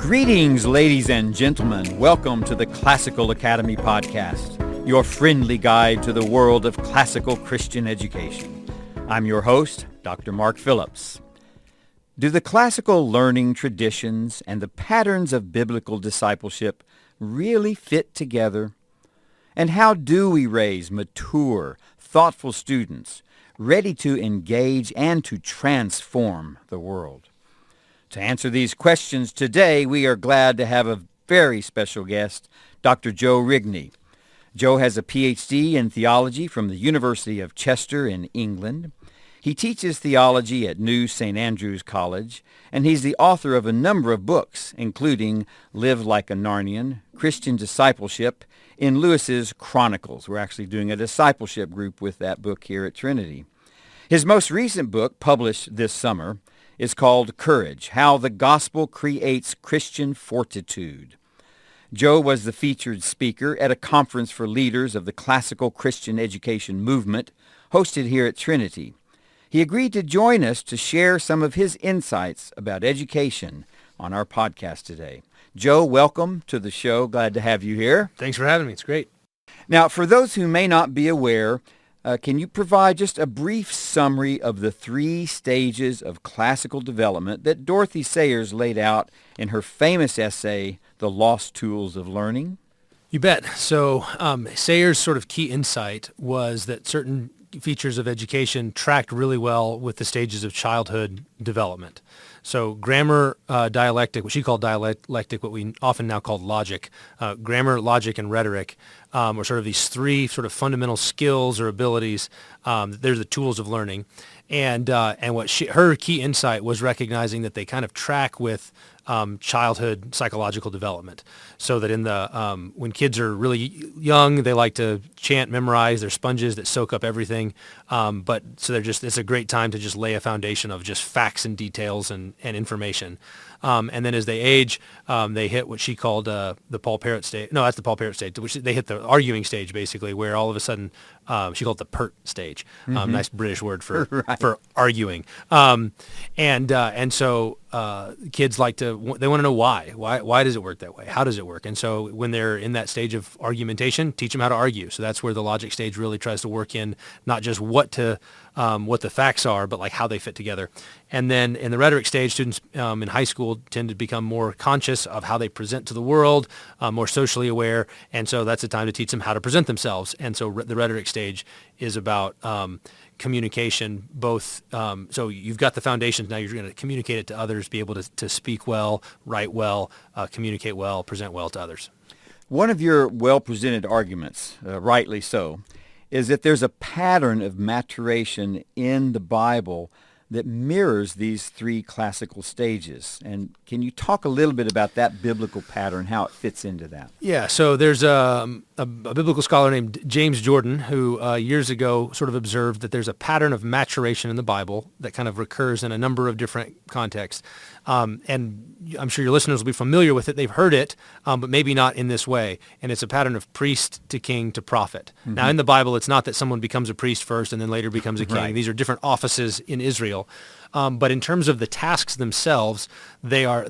Greetings, ladies and gentlemen. Welcome to the Classical Academy Podcast, your friendly guide to the world of classical Christian education. I'm your host, Dr. Mark Phillips. Do the classical learning traditions and the patterns of biblical discipleship really fit together? And how do we raise mature, thoughtful students ready to engage and to transform the world? To answer these questions today, we are glad to have a very special guest, Dr. Joe Rigney. Joe has a Ph.D. in theology from the University of Chester in England. He teaches theology at New St. Andrew's College, and he's the author of a number of books, including Like A Narnian, Christian Discipleship, in Lewis's Chronicles. We're actually doing a discipleship group with that book here at Trinity. His most recent book, published this summer, is called Courage, How the Gospel Creates Christian Fortitude. Joe was the featured speaker at a conference for leaders of the classical Christian education movement hosted here at Trinity. He agreed to join us to share some of his insights about education on our podcast today. Joe, welcome to the show. Glad to have you here. Thanks for having me. It's great. Now, for those who may not be aware, can you provide just a brief summary of the 3 stages of classical development that Dorothy Sayers laid out in her famous essay, The Lost Tools of Learning? You bet. So Sayers' sort of key insight was that certain features of education tracked really well with the stages of childhood development. So grammar, dialectic, what she called dialectic, what we often now call logic, grammar, logic, and rhetoric, are sort of these 3 sort of fundamental skills or abilities. They're the tools of learning. And what her key insight was recognizing that they kind of track with childhood psychological development, so that in the when kids are really young, they like to chant, memorize. They're sponges that soak up everything. But so it's a great time to just lay a foundation of just facts and details and information. And then as they age, they hit what she called the Paul Parrot stage. No, that's the Paul Parrot stage, which they hit the arguing stage, basically, where all of a sudden she called it the pert stage. Nice British word for right. for arguing. And so kids like they want to know why. Why does it work that way? How does it work? And so when they're in that stage of argumentation, teach them how to argue. So that's where the logic stage really tries to work in, not just what the facts are, but like how they fit together. And then in the rhetoric stage, students in high school tend to become more conscious of how they present to the world, more socially aware. And so that's a time to teach them how to present themselves. And so the rhetoric stage is about communication, both. So you've got the foundations. Now you're going to communicate it to others, be able to speak well, write well, communicate well, present well to others. One of your well-presented arguments, rightly so, is that there's a pattern of maturation in the Bible that mirrors these 3 classical stages. And can you talk a little bit about that biblical pattern, how it fits into that? Yeah, so there's a biblical scholar named James Jordan who years ago sort of observed that there's a pattern of maturation in the Bible that kind of recurs in a number of different contexts. And I'm sure your listeners will be familiar with it. They've heard it, but maybe not in this way. And it's a pattern of priest to king to prophet. Mm-hmm. Now, in the Bible, it's not that someone becomes a priest first and then later becomes a king. Right. These are different offices in Israel. But in terms of the tasks themselves, they're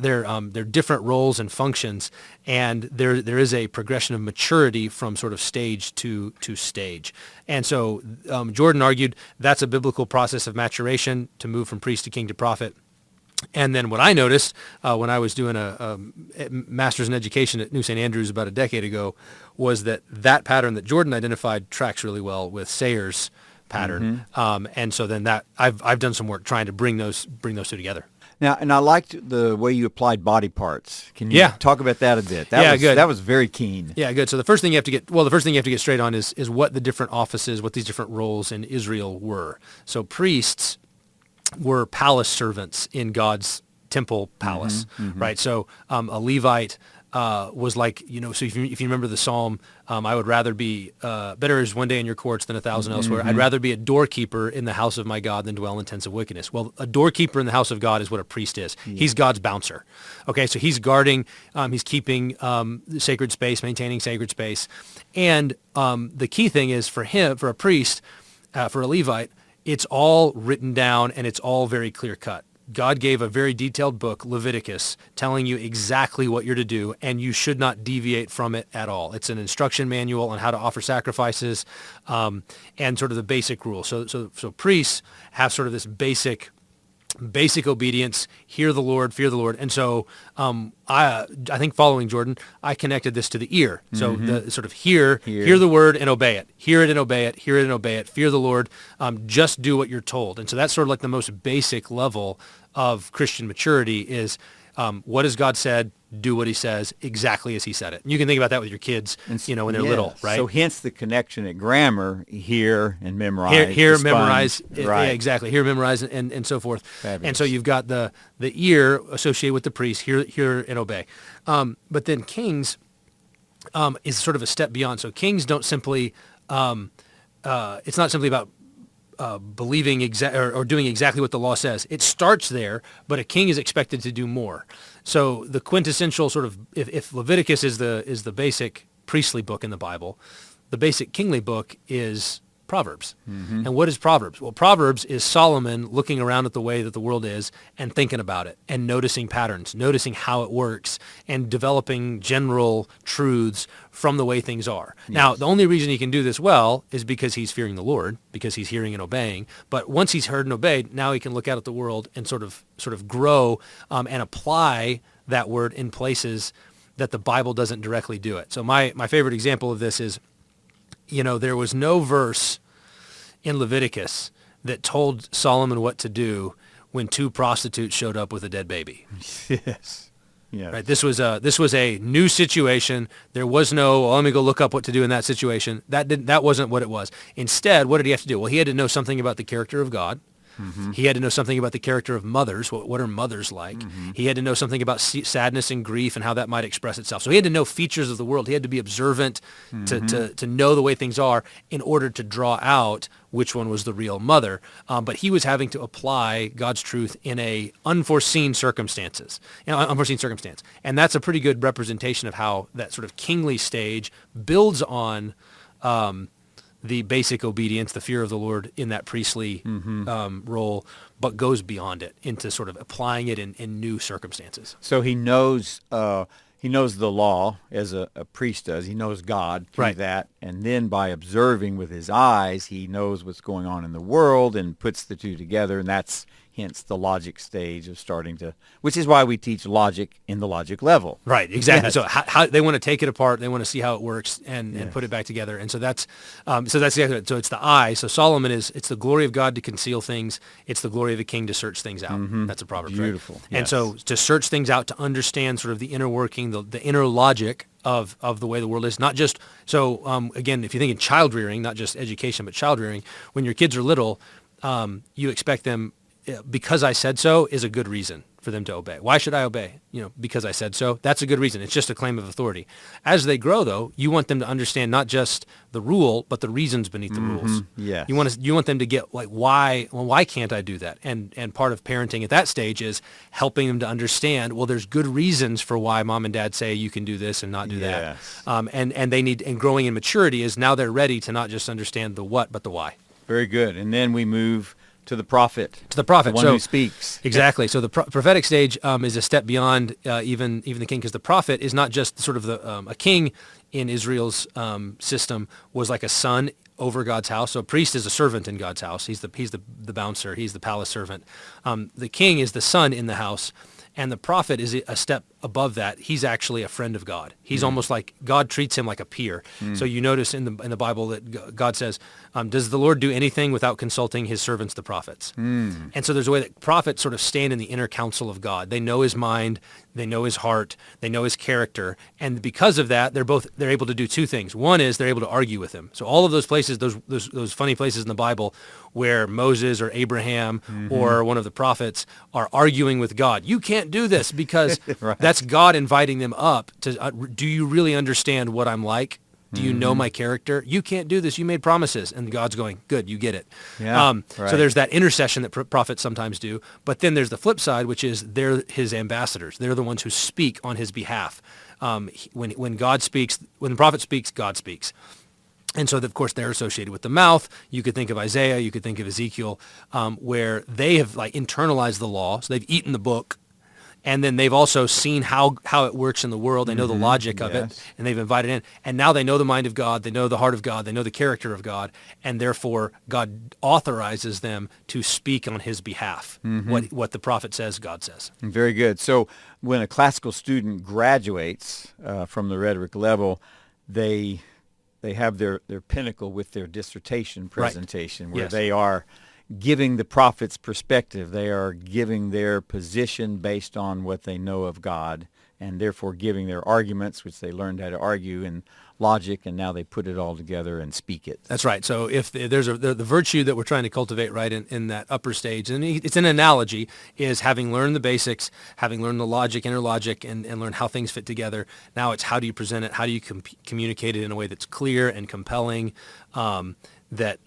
different roles and functions, and there is a progression of maturity from sort of stage to stage. And so Jordan argued that's a biblical process of maturation to move from priest to king to prophet. And then what I noticed when I was doing a master's in education at New St. Andrews about a decade ago was that pattern that Jordan identified tracks really well with Sayers' pattern. Mm-hmm. And so then I've done some work trying to bring those 2 together. Now, and I liked the way you applied body parts. Can you talk about that a bit? Good. That was very keen. Yeah, good. So the first thing you have to get straight on is what the different offices, what these different roles in Israel were. So priests were palace servants in God's temple palace, right? So a Levite was like, so if you remember the Psalm, I would rather be, better is one day in your courts than 1,000 elsewhere. I'd rather be a doorkeeper in the house of my God than dwell in tents of wickedness. Well, a doorkeeper in the house of God is what a priest is. Yeah. He's God's bouncer. Okay, so he's guarding, he's keeping sacred space, maintaining sacred space. And the key thing is for a priest, for a Levite, it's all written down and it's all very clear cut. God gave a very detailed book, Leviticus, telling you exactly what you're to do, and you should not deviate from it at all. It's an instruction manual on how to offer sacrifices, and sort of the basic rules. So priests have sort of this basic obedience, hear the Lord, fear the Lord. And so I think following Jordan, I connected this to the ear. So the sort of hear the word and obey it. Hear it and obey it. Hear it and obey it. Fear the Lord. Just do what you're told. And so that's sort of like the most basic level of Christian maturity is what has God said? Do what he says exactly as he said it. And you can think about that with your kids, when they're little, right? So hence the connection at grammar, hear and memorize. Hear, memorize. Right. Yeah, exactly. Hear, memorize, and so forth. Fabulous. And so you've got the ear associated with the priest, hear and obey. But then kings is sort of a step beyond. So kings don't simply, it's not simply about believing or doing exactly what the law says. It starts there, but a king is expected to do more. So the quintessential sort of, if Leviticus is the basic priestly book in the Bible, the basic kingly book is Proverbs. And what is Proverbs? Well, Proverbs is Solomon looking around at the way that the world is and thinking about it and noticing patterns, noticing how it works and developing general truths from the way things are. Yes. Now, the only reason he can do this well is because he's fearing the Lord, because he's hearing and obeying. But once he's heard and obeyed, now he can look out at the world and sort of grow and apply that word in places that the Bible doesn't directly do it. So my favorite example of this is, there was no verse in Leviticus that told Solomon what to do when two prostitutes showed up with a dead baby. Yes. Yeah. Right. This was a new situation. There was no, let me go look up what to do in that situation. That wasn't what it was. Instead, what did he have to do? Well, he had to know something about the character of God. He had to know something about the character of mothers. What are mothers like? He had to know something about sadness and grief and how that might express itself. So he had to know features of the world. He had to be observant to know the way things are in order to draw out which one was the real mother. But he was having to apply God's truth in a unforeseen circumstance. And that's a pretty good representation of how that sort of kingly stage builds on the basic obedience, the fear of the Lord in that priestly role, but goes beyond it into sort of applying it in new circumstances. So he knows the law as a priest does. He knows God through that, and then by observing with his eyes, he knows what's going on in the world and puts the two together, and that's hence the logic stage of starting to, which is why we teach logic in the logic level. Right, exactly. Yes. So how they want to take it apart, they want to see how it works and put it back together. And so that's exactly it. So it's the eye. So Solomon it's the glory of God to conceal things. It's the glory of a king to search things out. That's a proverb. Beautiful. Right? Yes. And so to search things out, to understand sort of the inner working, the inner logic of the way the world is, not just, so again, if you think in child rearing, not just education, but child rearing, when your kids are little, you expect them, because I said so is a good reason for them to obey. Why should I obey? Because I said so. That's a good reason. It's just a claim of authority. As they grow, though, you want them to understand not just the rule, but the reasons beneath the rules. Yes. You want them to get like, why can't I do that? And part of parenting at that stage is helping them to understand, well, there's good reasons for why mom and dad say you can do this and not do that. And growing in maturity is now they're ready to not just understand the what, but the why. Very good. And then we move to the prophet. The one who speaks. Exactly. So the prophetic stage is a step beyond even the king, because the prophet is not just sort of a king in Israel's system was like a son over God's house. So a priest is a servant in God's house. He's the bouncer. He's the palace servant. The king is the son in the house. And the prophet is a step above that. He's actually a friend of God. He's almost like God treats him like a peer. So you notice in the Bible that God says, does the Lord do anything without consulting his servants, the prophets? And so there's a way that prophets sort of stand in the inner counsel of God. They know his mind, they know his heart, they know his character. And because of that, they're able to do two things. One is they're able to argue with him. So all of those places, those funny places in the Bible where Moses or Abraham or one of the prophets are arguing with God. You can't do this because that's God inviting them up to, do you really understand what I'm like? Do you know my character? You can't do this. You made promises. And God's going, good, you get it. Yeah, So there's that intercession that prophets sometimes do. But then there's the flip side, which is they're his ambassadors. They're the ones who speak on his behalf. When God speaks, when the prophet speaks, God speaks. And so, of course, they're associated with the mouth. You could think of Isaiah, you could think of Ezekiel, where they have like internalized the law. So they've eaten the book. And then they've also seen how it works in the world. They know the logic of it, and they've invited in. And now they know the mind of God. They know the heart of God. They know the character of God. And therefore, God authorizes them to speak on his behalf. What the prophet says, God says. Very good. So when a classical student graduates from the rhetoric level, they have their pinnacle with their dissertation presentation, where they are giving the prophet's perspective. They are giving their position based on what they know of God, and therefore giving their arguments, which they learned how to argue in logic, and now they put it all together and speak it. That's right. So if there's the virtue that we're trying to cultivate right in that upper stage, and it's an analogy, is having learned the basics, having learned the logic, inner logic, and learn how things fit together. Now it's how do you present it? How do you communicate it in a way that's clear and compelling, that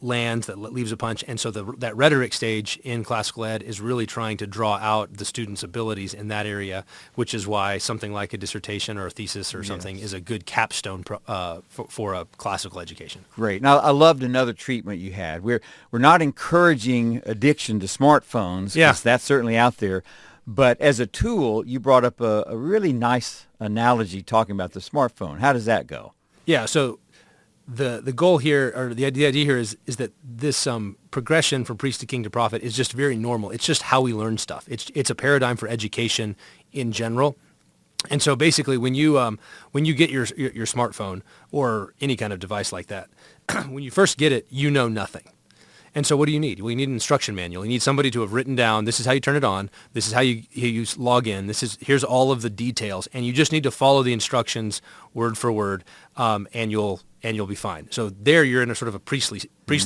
lands, that leaves a punch. And so that rhetoric stage in classical ed is really trying to draw out the student's abilities in that area, which is why something like a dissertation or a thesis or something is a good capstone for a classical education. Great. Now, I loved another treatment you had. We're not encouraging addiction to smartphones, because that's certainly out there. But as a tool, you brought up a really nice analogy talking about the smartphone. How does that go? Yeah, so the goal here, or the idea here is that this progression from priest to king to prophet is just very normal. It's just how we learn stuff. It's a paradigm for education in general. And so basically, when you get your smartphone or any kind of device like that, when you first get it, you know nothing. And so what do you need? Well, you need an instruction manual. You need somebody to have written down, this is how you turn it on, this is how you log in, here's all of the details, and you just need to follow the instructions word for word, and you'll be fine. So there you're in a sort of a priestly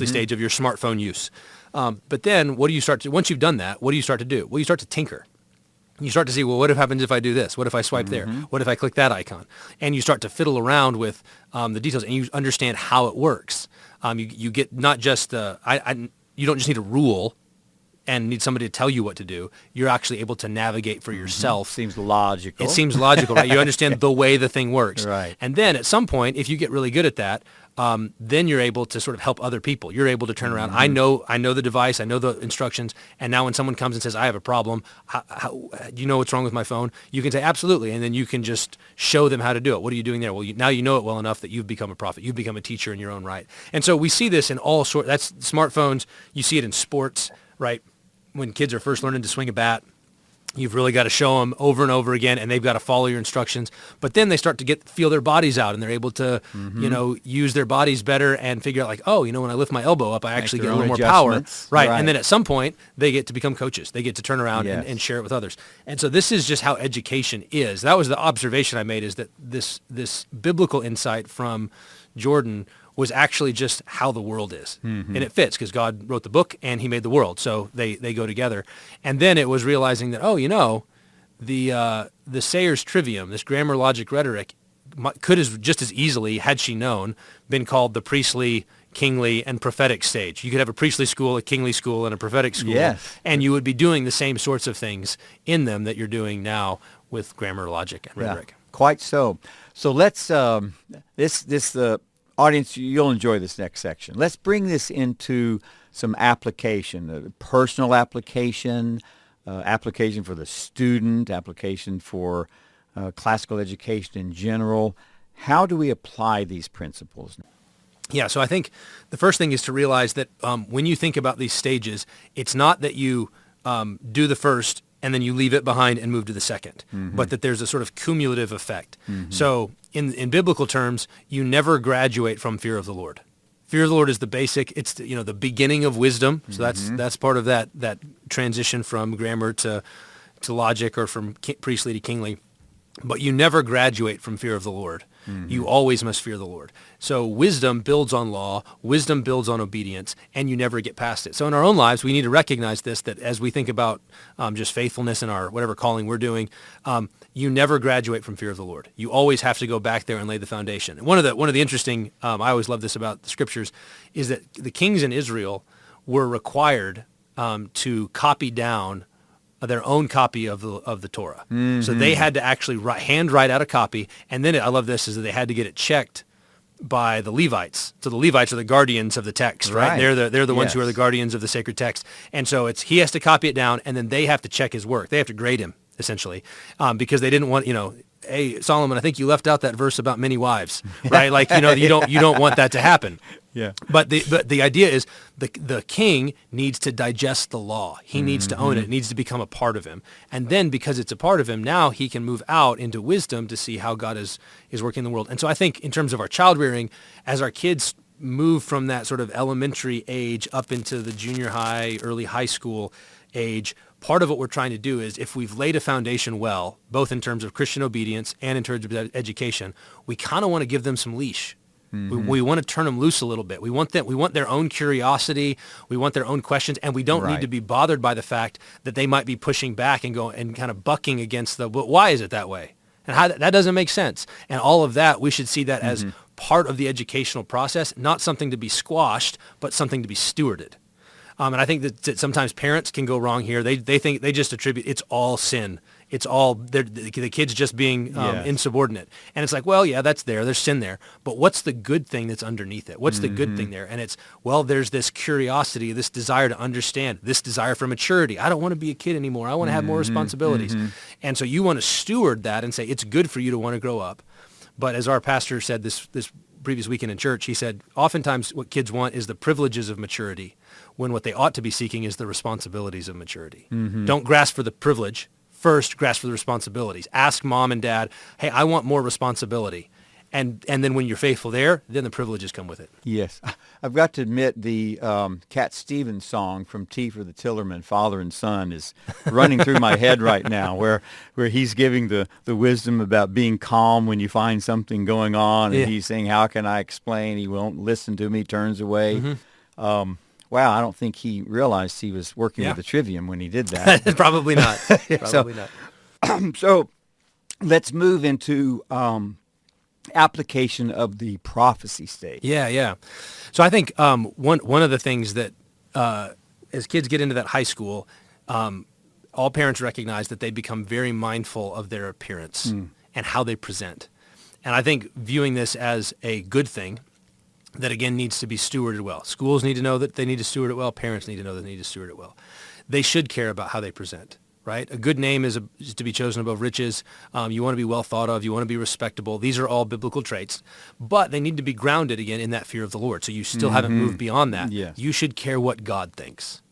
stage of your smartphone use. But then once you've done that, what do you start to do? Well, you start to tinker. You start to see, well, what happens if I do this? What if I swipe there? What if I click that icon? And you start to fiddle around with the details, and you understand how it works. You get not just you don't just need a rule and need somebody to tell you what to do. You're actually able to navigate for yourself. Seems logical. It seems logical, right? You understand the way the thing works. Right. And then at some point, if you get really good at that, then you're able to sort of help other people. You're able to turn around. I know the device. I know the instructions. And now when someone comes and says, I have a problem, do you know what's wrong with my phone? You can say, absolutely. And then you can just show them how to do it. What are you doing there? Well, now you know it well enough that you've become a prophet. You've become a teacher in your own right. And so we see this in all sorts. That's smartphones. You see it in sports, right? When kids are first learning to swing a bat, you've really got to show them over and over again, and they've got to follow your instructions. But then they start to feel their bodies out, and they're able to, use their bodies better and figure out like, when I lift my elbow up, I actually get a little more power. Right. And then at some point, they get to become coaches. They get to turn around and share it with others. And so this is just how education is. That was the observation I made, is that this biblical insight from Jordan was actually just how the world is. And it fits because God wrote the book and he made the world. So they go together. And then it was realizing that, the Sayer's trivium, this grammar, logic, rhetoric, could have just as easily, had she known, been called the priestly, kingly, and prophetic stage. You could have a priestly school, a kingly school, and a prophetic school. Yes. And you would be doing the same sorts of things in them that you're doing now with grammar, logic, and rhetoric. Quite so. So let's, audience, you'll enjoy this next section. Let's bring this into some application, personal application, application for the student, application for classical education in general. How do we apply these principles? Yeah, so I think the first thing is to realize that when you think about these stages, it's not that you do the first and then you leave it behind and move to the second, but that there's a sort of cumulative effect. So in biblical terms, you never graduate from fear of the Lord. Fear of the Lord is the basic. It's the beginning of wisdom. So that's part of that transition from grammar to logic, or from priestly to kingly. But you never graduate from fear of the Lord. You always must fear the Lord. So wisdom builds on law, wisdom builds on obedience, and you never get past it. So in our own lives, we need to recognize this, that as we think about just faithfulness in our whatever calling we're doing, you never graduate from fear of the Lord. You always have to go back there and lay the foundation. And one of the interesting, I always love this about the scriptures, is that the kings in Israel were required to copy down their own copy of the Torah. So they had to actually handwrite out a copy, and then I love this, is that they had to get it checked by the Levites. So the Levites are the guardians of the text, right? They're the ones who are the guardians of the sacred text. And so he has to copy it down, and then they have to check his work. They have to grade him, essentially, because they didn't want, hey, Solomon, I think you left out that verse about many wives, right? Like, you don't want that to happen. Yeah. But the idea is the king needs to digest the law. He needs to own it. It needs to become a part of him. And then because it's a part of him, now he can move out into wisdom to see how God is working in the world. And so I think in terms of our child rearing, as our kids move from that sort of elementary age up into the junior high, early high school age, part of what we're trying to do is, if we've laid a foundation well, both in terms of Christian obedience and in terms of education, we kind of want to give them some leash. We want to turn them loose a little bit. We want their own curiosity. We want their own questions, and we don't need to be bothered by the fact that they might be pushing back and kind of bucking against but why is it that way? And how that doesn't make sense. And all of that, we should see that as part of the educational process, not something to be squashed, but something to be stewarded. And I think that sometimes parents can go wrong here. They think they just attribute it's all sin. It's all the kids just being insubordinate. And it's like, well, yeah, there's sin there. But what's the good thing that's underneath it? What's the good thing there? And it's, well, there's this curiosity, this desire to understand, this desire for maturity. I don't want to be a kid anymore. I want to have more responsibilities. And so you want to steward that and say it's good for you to want to grow up. But as our pastor said this previous weekend in church, he said, oftentimes what kids want is the privileges of maturity, when what they ought to be seeking is the responsibilities of maturity. Don't grasp for the privilege. First, grasp for the responsibilities. Ask mom and dad, hey, I want more responsibility. And then when you're faithful there, then the privileges come with it. Yes. I've got to admit the Cat Stevens song from T for the Tillerman, Father and Son, is running through my head right now, where he's giving the wisdom about being calm when you find something going on, and he's saying, how can I explain? He won't listen to me, turns away. Wow, I don't think he realized he was working with the trivium when he did that. Probably not. Probably not. So let's move into application of the prophecy stage. Yeah. So I think one of the things that as kids get into that high school, all parents recognize that they become very mindful of their appearance and how they present. And I think viewing this as a good thing that, again, needs to be stewarded well. Schools need to know that they need to steward it well. Parents need to know that they need to steward it well. They should care about how they present, right? A good name is to be chosen above riches. You want to be well thought of. You want to be respectable. These are all biblical traits, but they need to be grounded, again, in that fear of the Lord. So you still haven't moved beyond that. Yes. You should care what God thinks.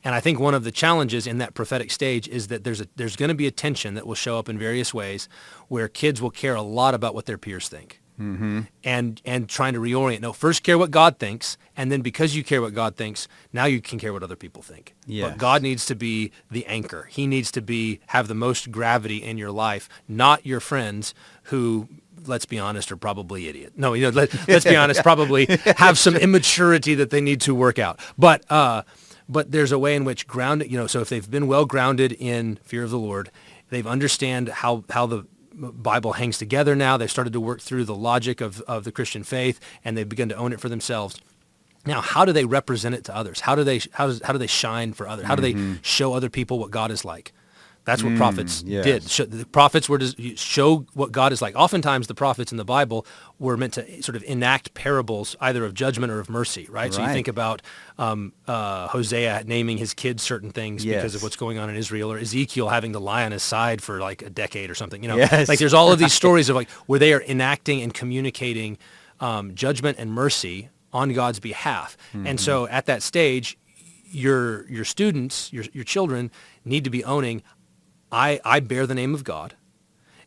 And I think one of the challenges in that prophetic stage is that there's going to be a tension that will show up in various ways where kids will care a lot about what their peers think. And trying to reorient. No, first care what God thinks, and then because you care what God thinks, now you can care what other people think. Yes. But God needs to be the anchor. He needs to have the most gravity in your life, not your friends who, let's be honest, are probably idiots. No, let's be honest, probably have some immaturity that they need to work out. But there's a way in which so if they've been well grounded in fear of the Lord, they've understand how the Bible hangs together now. They've started to work through the logic of the Christian faith, and they've begun to own it for themselves. Now, how do they represent it to others? How do they shine for others? How do they show other people what God is like? That's what prophets did. The prophets were to show what God is like. Oftentimes, the prophets in the Bible were meant to sort of enact parables, either of judgment or of mercy, right? So you think about Hosea naming his kids certain things because of what's going on in Israel, or Ezekiel having to lie on his side for like a decade or something. Like there's all of these stories of like where they are enacting and communicating judgment and mercy on God's behalf. And so at that stage, your students, your children need to be owning, I bear the name of God,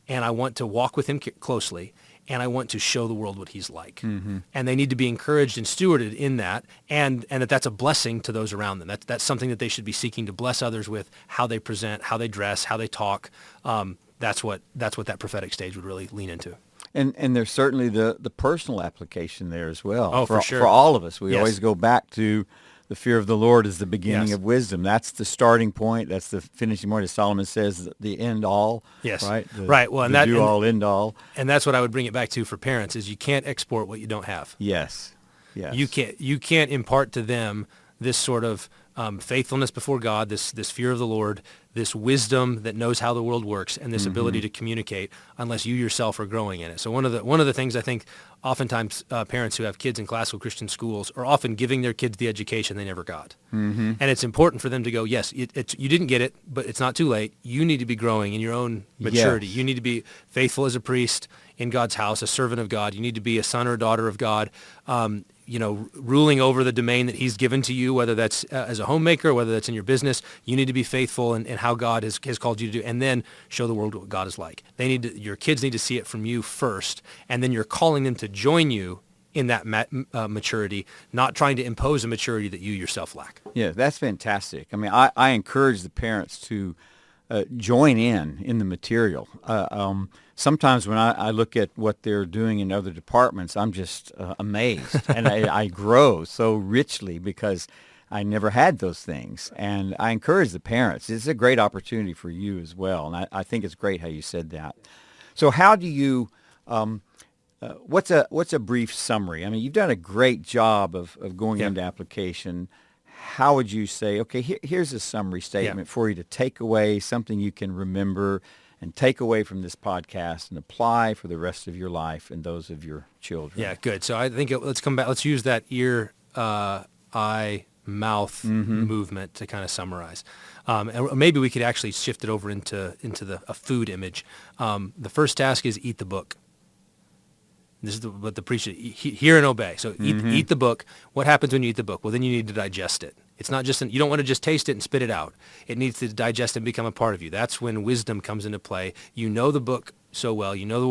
and I want to walk with him closely, and I want to show the world what he's like. And they need to be encouraged and stewarded in that, and that's a blessing to those around them. That's something that they should be seeking to bless others with, how they present, how they dress, how they talk. That's what that prophetic stage would really lean into. And there's certainly the personal application there as well. Oh, for sure. For all of us. We always go back to the fear of the Lord is the beginning of wisdom. That's the starting point. That's the finishing point. As Solomon says, the end all. Yes. Right? Right. Well, and that do all, end all. And that's what I would bring it back to for parents is you can't export what you don't have. Yes. You can't impart to them this sort of faithfulness before God, this fear of the Lord, this wisdom that knows how the world works, and this ability to communicate unless you yourself are growing in it. So one of the things I think oftentimes parents who have kids in classical Christian schools are often giving their kids the education they never got. And it's important for them to go, yes, you didn't get it, but it's not too late. You need to be growing in your own maturity. Yes. You need to be faithful as a priest in God's house, a servant of God. You need to be a son or daughter of God, ruling over the domain that he's given to you, whether that's as a homemaker, whether that's in your business. You need to be faithful in how God has called you to do, and then show the world what God is like. Your kids need to see it from you first, and then you're calling them to join you in that maturity, not trying to impose a maturity that you yourself lack. Yeah, that's fantastic. I mean, I encourage the parents to join in the material. Sometimes when I look at what they're doing in other departments, I'm just amazed, and I grow so richly because I never had those things. And I encourage the parents. It's a great opportunity for you as well, and I think it's great how you said that. So how do you, what's a brief summary? I mean, you've done a great job of going into application. How would you say, okay, here's a summary statement for you to take away, something you can remember and take away from this podcast and apply for the rest of your life and those of your children? Yeah, good. So I think let's come back. Let's use that ear, eye, mouth movement to kind of summarize. And maybe we could actually shift it over into a food image. The first task is eat the book. This is what the preacher, hear and obey. So eat the book. What happens when you eat the book? Well, then you need to digest it. It's not just, you don't want to just taste it and spit it out. It needs to digest and become a part of you. That's when wisdom comes into play. You know the book so well. You know the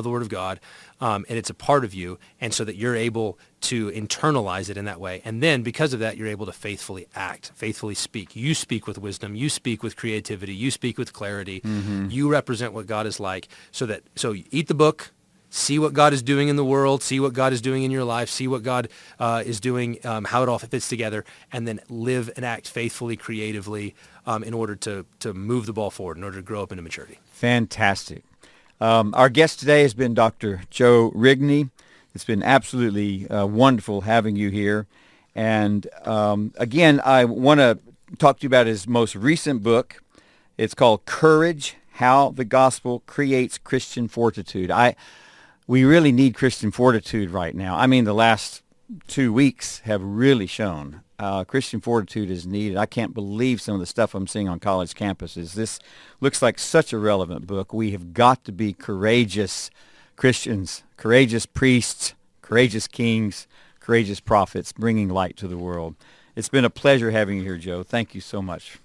word of God, and it's a part of you, and so that you're able to internalize it in that way. And then because of that, you're able to faithfully act, faithfully speak. You speak with wisdom. You speak with creativity. You speak with clarity. You represent what God is like. So you eat the book. See what God is doing in the world, see what God is doing in your life, see what God is doing, how it all fits together, and then live and act faithfully, creatively in order to move the ball forward, in order to grow up into maturity. Fantastic. Our guest today has been Dr. Joe Rigney. It's been absolutely wonderful having you here. And again, I want to talk to you about his most recent book. It's called Courage, How the Gospel Creates Christian Fortitude. We really need Christian fortitude right now. I mean, the last 2 weeks have really shown Christian fortitude is needed. I can't believe some of the stuff I'm seeing on college campuses. This looks like such a relevant book. We have got to be courageous Christians, courageous priests, courageous kings, courageous prophets, bringing light to the world. It's been a pleasure having you here, Joe. Thank you so much.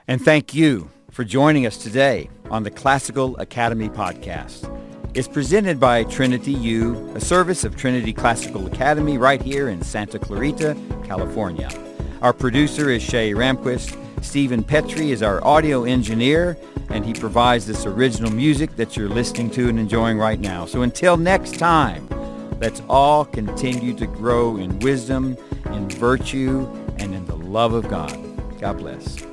And thank you for joining us today on the Classical Academy Podcast. It's presented by Trinity U, a service of Trinity Classical Academy right here in Santa Clarita, California. Our producer is Shay Ramquist. Stephen Petrie is our audio engineer, and he provides this original music that you're listening to and enjoying right now. So until next time, let's all continue to grow in wisdom, in virtue, and in the love of God. God bless.